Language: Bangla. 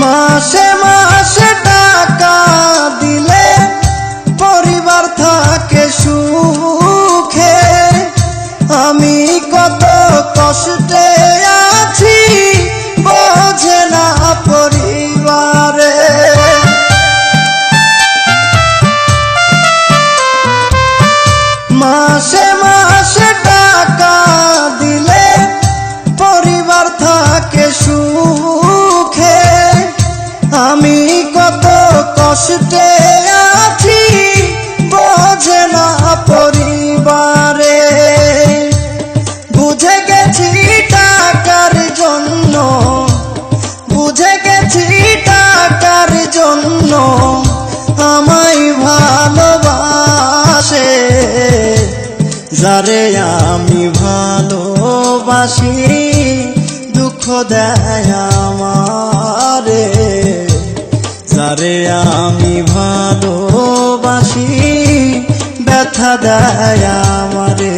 মাসে মাসে টাকা দিলে পরিবার থাকে সুখে, আমি কত কষ্টে আছি বোঝে না পরিবারে। মাসে মাসে টাকা দিলে পরিবার থাকে সুখে, আমি কত কষ্টে আছি বোঝে না পরিবারে। বুঝে গেছি টাকার জন্য, বুঝে গেছি টাকার জন্য আমায় ভালোবাসে, যারে আমি ভালোবাসি দুঃখ দেয় আমারে, যারে আমি ভালোবাসি ব্যথা দেয় আমারে।